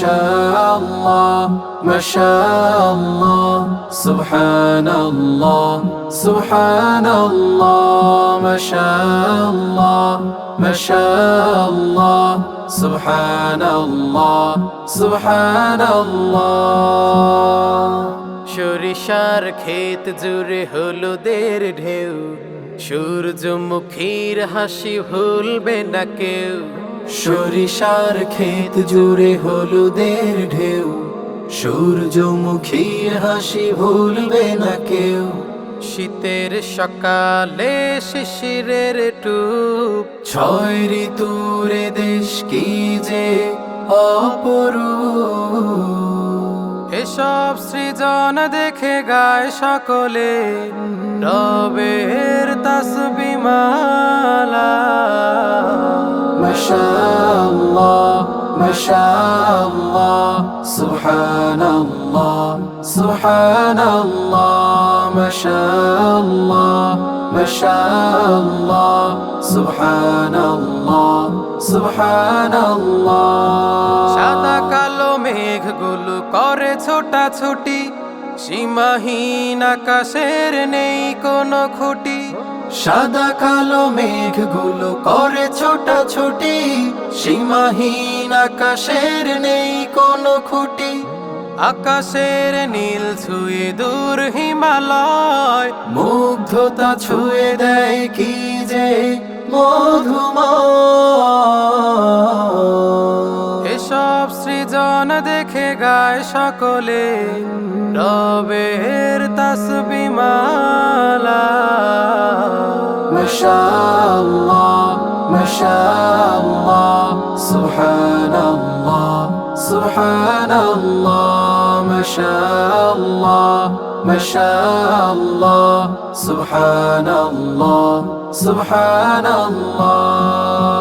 মাশাআল্লাহ মাশাআল্লাহ সুবহানাল্লাহ সুবহানাল্লাহ মাশাআল্লাহ মাশাআল্লাহ সুবহানাল্লাহ সুবহানাল্লাহ। সরিষার ক্ষেত জুড়ে হলুদের ঢেউ, সূর্যমুখীর হাসি ভুলবে না কেউ। সরিষার ক্ষেত জুড়ে হলুদের ঢেউ, সূর্যমুখীর হাসি ভুলবে না কেউ। শীতের সকালে শিশিরের টুপ, ছয় ঋতুর দেশ কি যে অপরূপ। এসব সৃজন দেখে গায় সকলে রবের তাসবিহ মালা। মাশাআল্লাহ মাশাআল্লাহ সুবহানাল্লাহ সুবহানাল্লাহ মাশাআল্লাহ মাশাআল্লাহ সুবহানাল্লাহ সুবহানাল্লাহ। সাদা কালো মেঘগুলো করে ছোটাছুটি, সীমাহীন আকাশের নেই কোনো খুঁটি। সাদা কালো মেঘগুলো করে ছোটাছুটি, সীমাহীন আকাশের নেই কোনো খুঁটি। আকাশের নীল ছুঁয়ে দূর হিমালয়, মুগ্ধতা ছুঁয়ে দেয় কি যে মধুময়। এসব সৃজন দেখে গায় সকলে রবের তাসবিহ মালা। মাশাআল্লাহ মাশাআল্লাহ সুবহানাল্লাহ সুবহানাল্লাহ মাশাআল্লাহ মাশাআল্লাহ সুবহানাল্লাহ সুবহানাল্লাহ।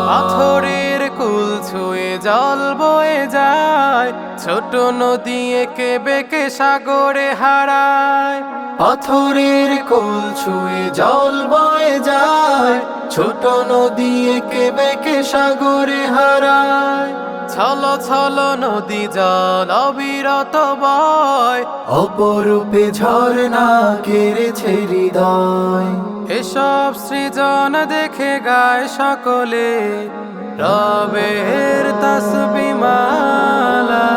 পাথরের কুল ছুঁয়ে জল বয়ে যায়, ছোট নদী এঁকে বেঁকে সাগরে হারায়। পাথরের কোল ছুঁয়ে জল বয়ে যায়, ছোট নদী এঁকে বেঁকে সাগরে হারায়। ছল ছল নদী জল অবিরত বয়, অপরূপে ঝরনা কেড়েছে হৃদয়। এসব সৃজন দেখে গায় সকলে রবের তাসবিহ মালা।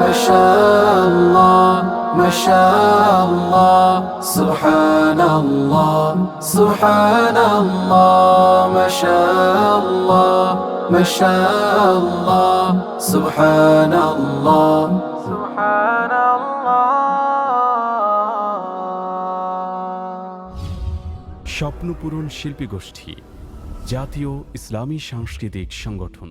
মাশাআল্লাহ মাশাআল্লাহ সুবহানাল্লাহ সুবহানাল্লাহ মাশাআল্লাহ মাশাআল্লাহ সুবহানাল্লাহ সুবহানাল্লাহ। স্বপ্নপূরণ শিল্পী গোষ্ঠী, জাতীয় ইসলামী সাংস্কৃতিক সংগঠন।